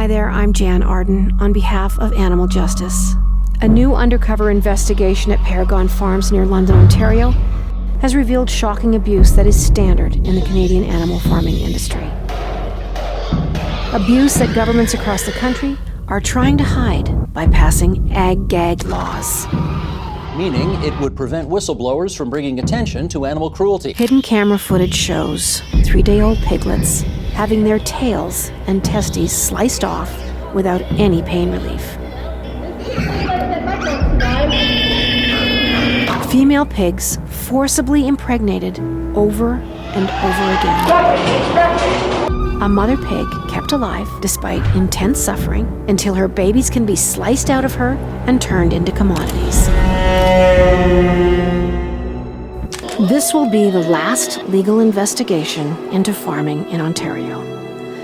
Hi there, I'm Jan Arden on behalf of Animal Justice. A new undercover investigation at Paragon Farms near London, Ontario, has revealed shocking abuse that is standard in the Canadian animal farming industry. Abuse that governments across the country are trying to hide by passing AG GAG laws. Meaning it would prevent whistleblowers from bringing attention to animal cruelty. Hidden camera footage shows 3-day-old piglets having their tails and testes sliced off without any pain relief. Female pigs forcibly impregnated over and over again. A mother pig kept alive despite intense suffering until her babies can be sliced out of her and turned into commodities. This will be the last legal investigation into farming in Ontario.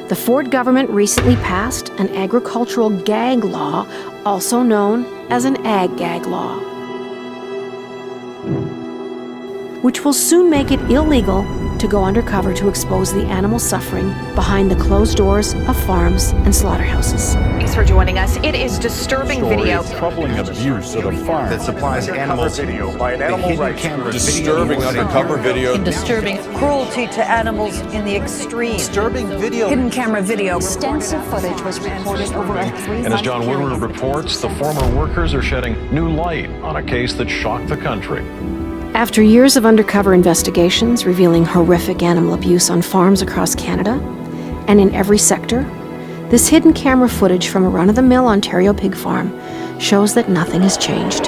The Ford government recently passed an agricultural gag law, also known as an AG GAG law, which will soon make it illegal to go undercover to expose the animal suffering behind the closed doors of farms and slaughterhouses. Thanks for joining us. It is disturbing video. Troubling abuse at a farm that supplies animals video by an animal rights group. Disturbing undercover video. Disturbing cruelty to animals in the extreme. Disturbing video. Hidden camera video. Extensive footage was reported over a 3-month And as John Woodward reports, the former workers are shedding new light on a case that shocked the country. After years of undercover investigations revealing horrific animal abuse on farms across Canada and in every sector, this hidden camera footage from a run-of-the-mill Ontario pig farm shows that nothing has changed.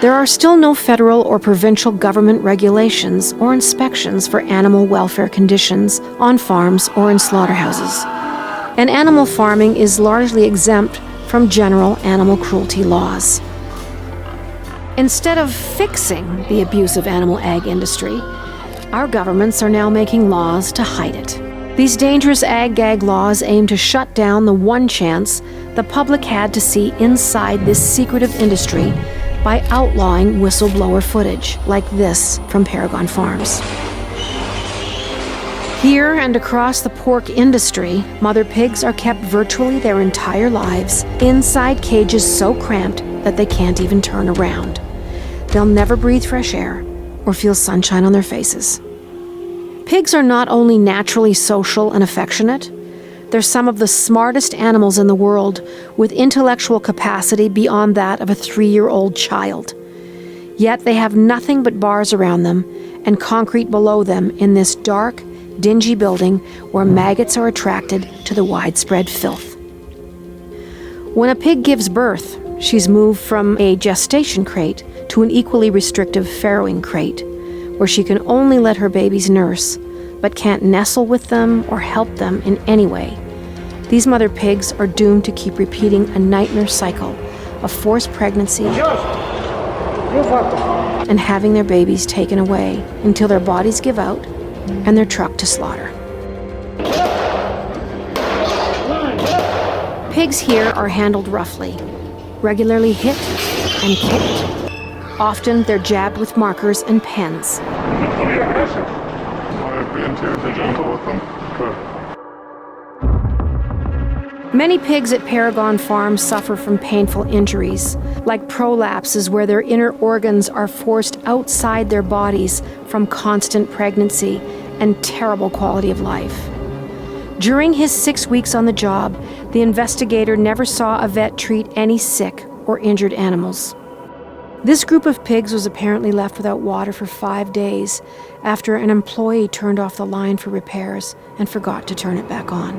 There are still no federal or provincial government regulations or inspections for animal welfare conditions on farms or in slaughterhouses, and animal farming is largely exempt from general animal cruelty laws. Instead of fixing the abusive animal ag industry, our governments are now making laws to hide it. These dangerous AG GAG laws aim to shut down the one chance the public had to see inside this secretive industry by outlawing whistleblower footage like this from Paragon Farms. Here and across the pork industry, mother pigs are kept virtually their entire lives inside cages so cramped that they can't even turn around. They'll never breathe fresh air or feel sunshine on their faces. Pigs are not only naturally social and affectionate, they're some of the smartest animals in the world with intellectual capacity beyond that of a 3-year-old child. Yet they have nothing but bars around them and concrete below them in this dark, dingy building where maggots are attracted to the widespread filth. When a pig gives birth, she's moved from a gestation crate to an equally restrictive farrowing crate, where she can only let her babies nurse, but can't nestle with them or help them in any way. These mother pigs are doomed to keep repeating a nightmare cycle of forced pregnancy and having their babies taken away until their bodies give out and they're trucked to slaughter. Pigs here are handled roughly, regularly hit and kicked. Often they're jabbed with markers and pens. I've been too gentle with them. Many pigs at Paragon Farms suffer from painful injuries, like prolapses where their inner organs are forced outside their bodies from constant pregnancy and terrible quality of life. During his 6 weeks on the job, the investigator never saw a vet treat any sick or injured animals. This group of pigs was apparently left without water for 5 days after an employee turned off the line for repairs and forgot to turn it back on.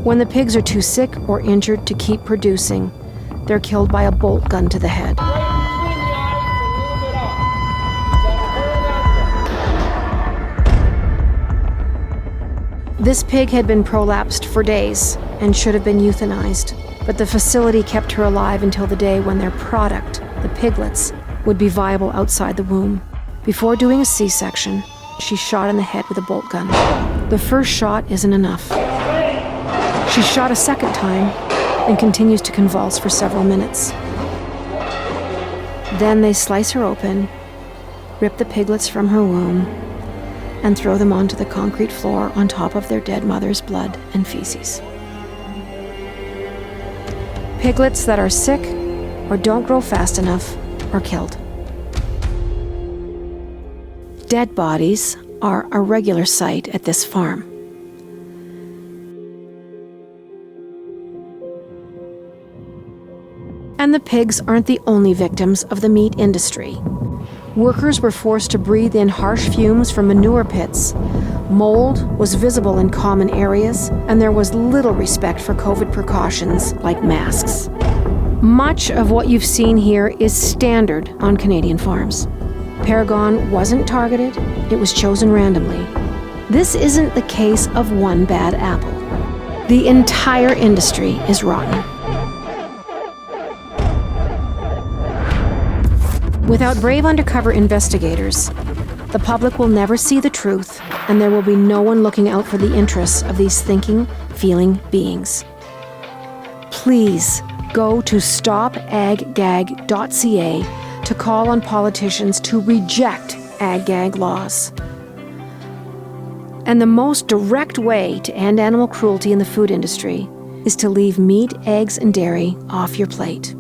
When the pigs are too sick or injured to keep producing, they're killed by a bolt gun to the head. This pig had been prolapsed for days and should have been euthanized, but the facility kept her alive until the day when their product, the piglets, would be viable outside the womb. Before doing a C-section, she's shot in the head with a bolt gun. The first shot isn't enough. She's shot a second time and continues to convulse for several minutes. Then they slice her open rip the piglets from her womb, and throw them onto the concrete floor on top of their dead mother's blood and feces. Piglets that are sick or don't grow fast enough are killed. Dead bodies are a regular sight at this farm. And the pigs aren't the only victims of the meat industry. Workers were forced to breathe in harsh fumes from manure pits. Mold was visible in common areas, and there was little respect for COVID precautions like masks. Much of what you've seen here is standard on Canadian farms. Paragon wasn't targeted, it was chosen randomly. This isn't the case of one bad apple. The entire industry is rotten. Without brave undercover investigators, the public will never see the truth, and there will be no one looking out for the interests of these thinking, feeling beings. Please go to stopaggag.ca to call on politicians to reject ag-gag laws. And the most direct way to end animal cruelty in the food industry is to leave meat, eggs, and dairy off your plate.